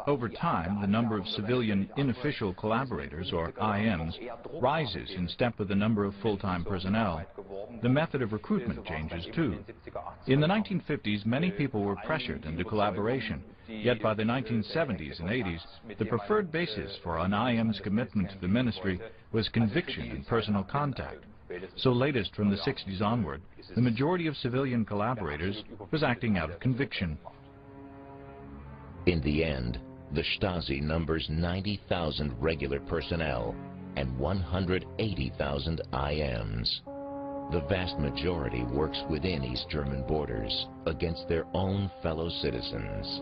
Over time, the number of civilian unofficial collaborators, or IMs, rises in step with the number of full-time personnel. The method of recruitment changes too. In the 1950s, many people were pressured into collaboration, yet by the 1970s and 80s, the preferred basis for an IM's commitment to the ministry was conviction and personal contact. So latest from the 60s onward, the majority of civilian collaborators was acting out of conviction. In the end, the Stasi numbers 90,000 regular personnel and 180,000 IMs. The vast majority works within East German borders against their own fellow citizens.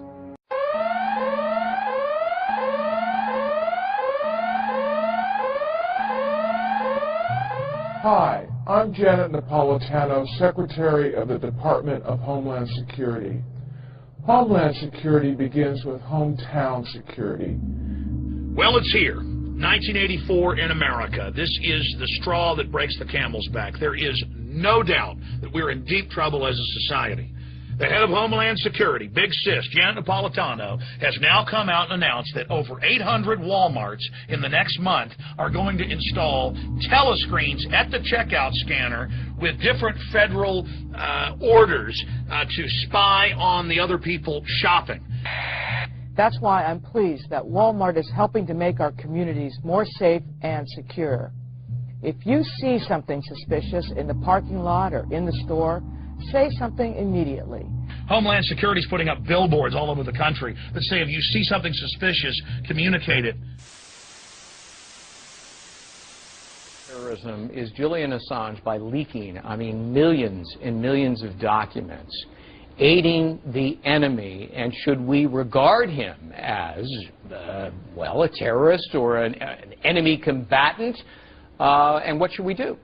Hi, I'm Janet Napolitano, Secretary of the Department of Homeland Security. Homeland Security begins with hometown security. Well, it's here. 1984 in America. This is the straw that breaks the camel's back. There is no doubt that we're in deep trouble as a society. The head of Homeland Security, Big Sis, Janet Napolitano, has now come out and announced that over 800 Walmarts in the next month are going to install telescreens at the checkout scanner with different federal orders to spy on the other people shopping. That's why I'm pleased that Walmart is helping to make our communities more safe and secure. If you see something suspicious in the parking lot or in the store, say something immediately. Homeland Security is putting up billboards all over the country that say if you see something suspicious, communicate it. Terrorism is Julian Assange by leaking, millions and millions of documents, aiding the enemy, and should we regard him as, well, a terrorist or an enemy combatant, and what should we do?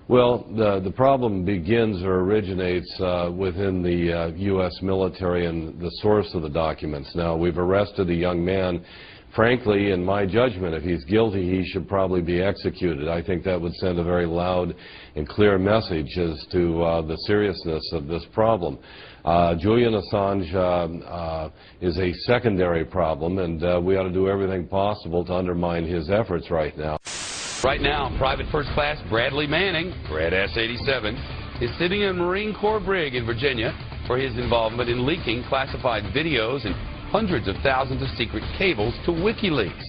Well, the problem begins or originates within the U.S. military and the source of the documents. Now, we've arrested a young man. Frankly, in my judgment, if he's guilty, he should probably be executed. I think that would send a very loud and clear message as to the seriousness of this problem. Julian Assange is a secondary problem, and we ought to do everything possible to undermine his efforts right now. Right now, Private First Class Bradley Manning, Brad S-87, is sitting in a Marine Corps brig in Virginia for his involvement in leaking classified videos and hundreds of thousands of secret cables to WikiLeaks.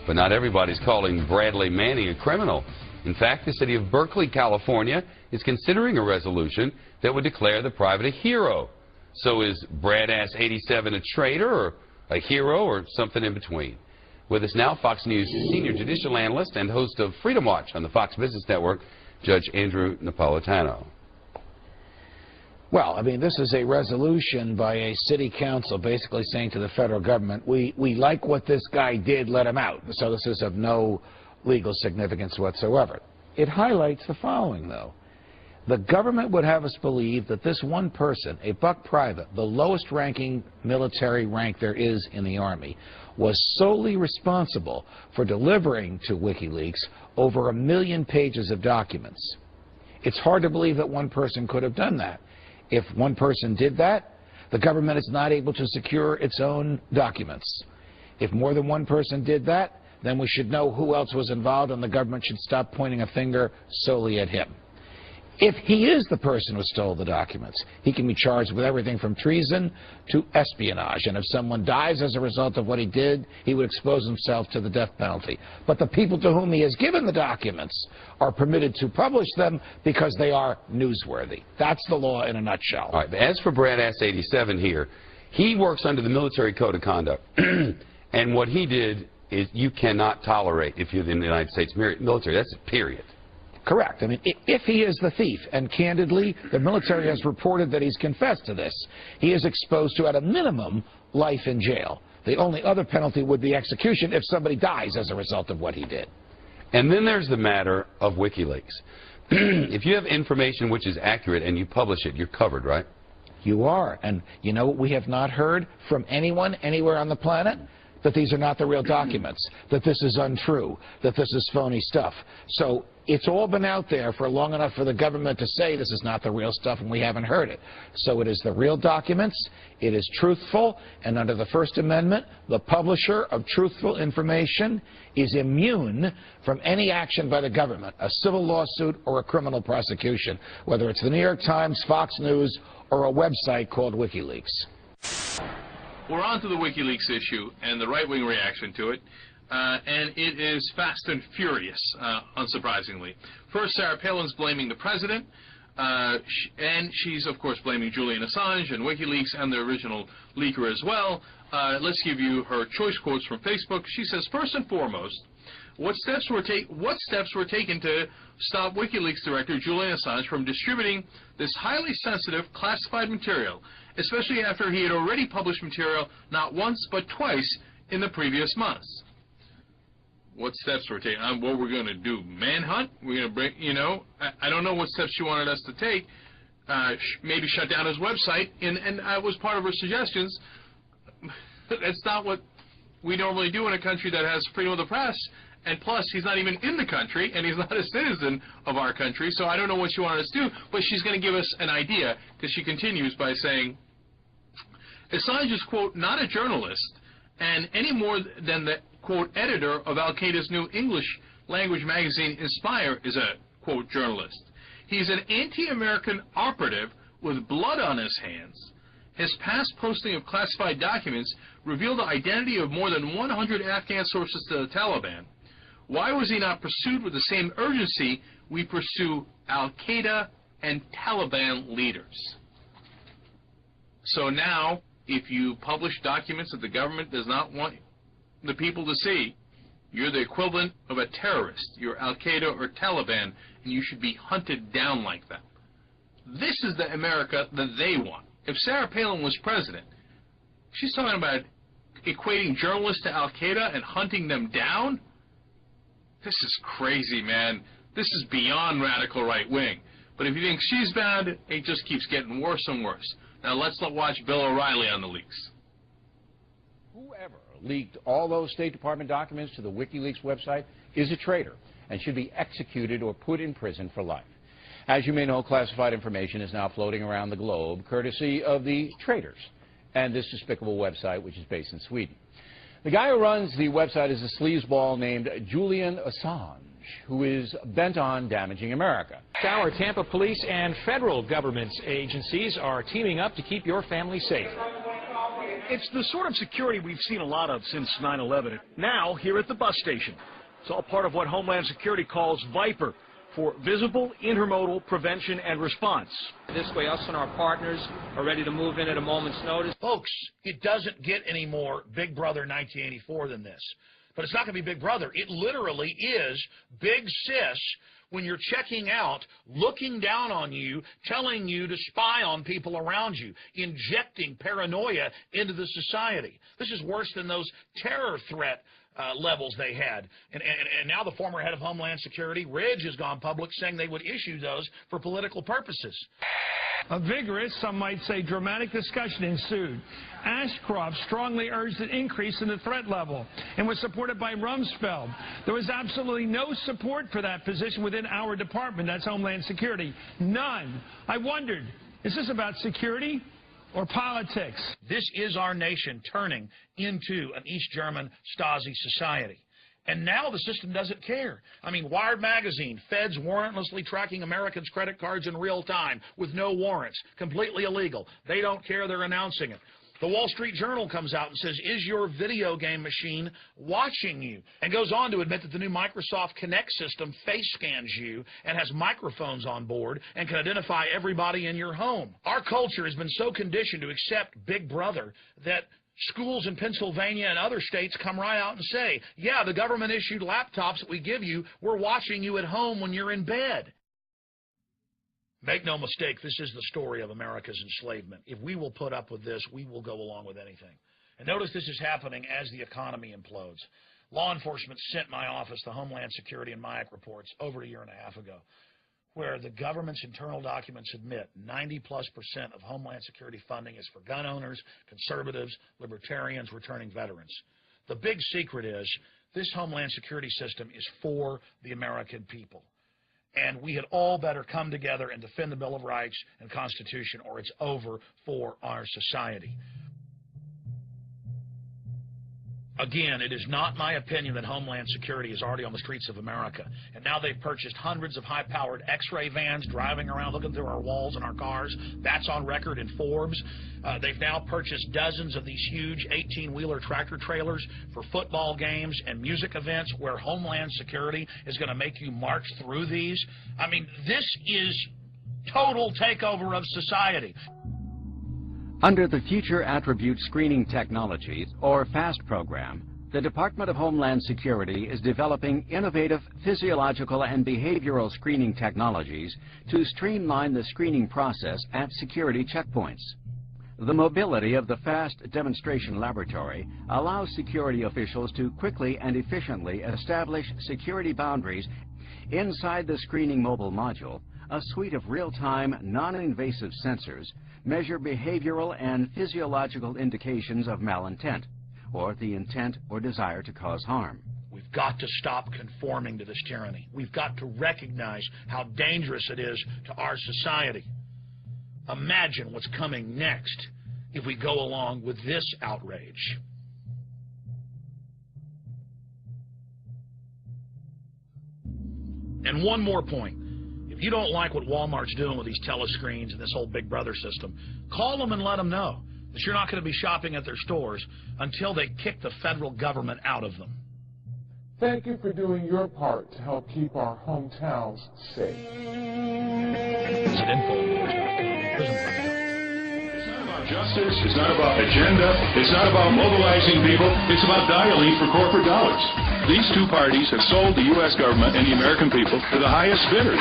But not everybody's calling Bradley Manning a criminal. In fact, the city of Berkeley, California, is considering a resolution that would declare the private a hero. So is Brad S-87 a traitor, or a hero, or something in between? With us now, Fox News senior judicial analyst and host of Freedom Watch on the Fox Business Network, Judge Andrew Napolitano. Well, this is a resolution by a city council basically saying to the federal government, we like what this guy did, let him out. So this is of no legal significance whatsoever. It highlights the following, though. The government would have us believe that this one person, a buck private, the lowest ranking military rank there is in the Army, was solely responsible for delivering to WikiLeaks over 1 million pages of documents. It's hard to believe that one person could have done that. If one person did that, the government is not able to secure its own documents. If more than one person did that, then we should know who else was involved, and the government should stop pointing a finger solely at him. If he is the person who stole the documents, he can be charged with everything from treason to espionage. And if someone dies as a result of what he did, he would expose himself to the death penalty. But the people to whom he has given the documents are permitted to publish them because they are newsworthy. That's the law in a nutshell. All right, but as for Brad S-87 here, he works under the Military Code of Conduct. And what he did is you cannot tolerate if you're in the United States military. That's a period. Correct. If he is the thief, and candidly, the military has reported that he's confessed to this, he is exposed to, at a minimum, life in jail. The only other penalty would be execution if somebody dies as a result of what he did. And then there's the matter of WikiLeaks. If you have information which is accurate and you publish it, you're covered, right? You are. And you know what we have not heard from anyone anywhere on the planet? that these are not the real documents, that this is untrue, that this is phony stuff. So it's all been out there for long enough for the government to say this is not the real stuff, and we haven't heard it. So it is the real documents, it is truthful, and under the First Amendment, the publisher of truthful information is immune from any action by the government, a civil lawsuit or a criminal prosecution, whether it's the New York Times, Fox News, or a website called WikiLeaks. We're on to the WikiLeaks issue and the right-wing reaction to it, and it is fast and furious, unsurprisingly. First, Sarah Palin's blaming the president, and she's, of course, blaming Julian Assange and WikiLeaks and the original leaker as well. Let's give you her choice quotes from Facebook. She says, first and foremost, what steps were taken to stop WikiLeaks director Julian Assange from distributing this highly sensitive, classified material, especially after he had already published material not once but twice in the previous months? What steps were taken? What we're going to do? Manhunt? We're going to bring, you know, I don't know what steps she wanted us to take. Maybe shut down his website, and I was part of her suggestions. That's not what we normally do in a country that has freedom of the press. And plus, he's not even in the country, and he's not a citizen of our country, so I don't know what she wanted us to do, but she's going to give us an idea, because she continues by saying, Assange is, quote, not a journalist, and any more than the, quote, editor of Al-Qaeda's new English language magazine, Inspire, is a, quote, journalist. He's an anti-American operative with blood on his hands. His past posting of classified documents revealed the identity of more than 100 Afghan sources to the Taliban. Why was he not pursued with the same urgency we pursue Al-Qaeda and Taliban leaders? So now, if you publish documents that the government does not want the people to see, you're the equivalent of a terrorist. You're Al-Qaeda or Taliban, and you should be hunted down like that. This is the America that they want. If Sarah Palin was president, she's talking about equating journalists to Al-Qaeda and hunting them down? This is crazy, man. This is beyond radical right-wing. But if you think she's bad, it just keeps getting worse and worse. Now let's watch Bill O'Reilly on the leaks. Whoever leaked all those State Department documents to the WikiLeaks website is a traitor and should be executed or put in prison for life. As you may know, classified information is now floating around the globe courtesy of the traitors and this despicable website, which is based in Sweden. The guy who runs the website is a sleazeball named Julian Assange, who is bent on damaging America. Our Tampa police and federal government agencies are teaming up to keep your family safe. It's the sort of security we've seen a lot of since 9/11. Now, here at the bus station. It's all part of what Homeland Security calls VIPER, for Visible Intermodal Prevention and Response. This way, us and our partners are ready to move in at a moment's notice. Folks, it doesn't get any more Big Brother 1984 than this. But it's not going to be Big Brother. It literally is Big Sis when you're checking out, looking down on you, telling you to spy on people around you, injecting paranoia into the society. This is worse than those terror threat levels they had. And now the former head of Homeland Security, Ridge, has gone public saying they would issue those for political purposes. A vigorous, some might say dramatic discussion ensued. Ashcroft strongly urged an increase in the threat level and was supported by Rumsfeld. There was absolutely no support for that position within our department, that's Homeland Security. None. I wondered, is this about security or politics? This is our nation turning into an East German Stasi society. And now the system doesn't care. I mean, Wired magazine, feds warrantlessly tracking Americans' credit cards in real time with no warrants, completely illegal. They don't care, they're announcing it. The Wall Street Journal comes out and says, is your video game machine watching you? And goes on to admit that the new Microsoft Kinect system face scans you and has microphones on board and can identify everybody in your home. Our culture has been so conditioned to accept Big Brother that schools in Pennsylvania and other states come right out and say, yeah, the government-issued laptops that we give you, we're watching you at home when you're in bed. Make no mistake, this is the story of America's enslavement. If we will put up with this, we will go along with anything. And notice this is happening as the economy implodes. Law enforcement sent my office the Homeland Security and MIAC reports over a year and a half ago, where the government's internal documents admit 90+% of Homeland Security funding is for gun owners, conservatives, libertarians, returning veterans. The big secret is this Homeland Security system is for the American people. And we had all better come together and defend the Bill of Rights and Constitution, or it's over for our society. Again, it is not my opinion that Homeland Security is already on the streets of America. And now they've purchased hundreds of high-powered X-ray vans driving around looking through our walls and our cars. That's on record in Forbes. They've now purchased dozens of these huge 18-wheeler tractor trailers for football games and music events where Homeland Security is going to make you march through these. I mean, this is total takeover of society. Under the Future Attribute Screening Technologies, or FAST program, the Department of Homeland Security is developing innovative physiological and behavioral screening technologies to streamline the screening process at security checkpoints. The mobility of the FAST demonstration laboratory allows security officials to quickly and efficiently establish security boundaries inside the screening mobile module. A suite of real-time, non-invasive sensors measure behavioral and physiological indications of malintent, or the intent or desire to cause harm. We've got to stop conforming to this tyranny. We've got to recognize how dangerous it is to our society. Imagine what's coming next if we go along with this outrage. And one more point. If you don't like what Walmart's doing with these telescreens and this whole Big Brother system, call them and let them know that you're not going to be shopping at their stores until they kick the federal government out of them. Thank you for doing your part to help keep our hometowns safe. It's not about justice, it's not about agenda, it's not about mobilizing people, it's about dialing for corporate dollars. These two parties have sold the U.S. government and the American people to the highest bidders.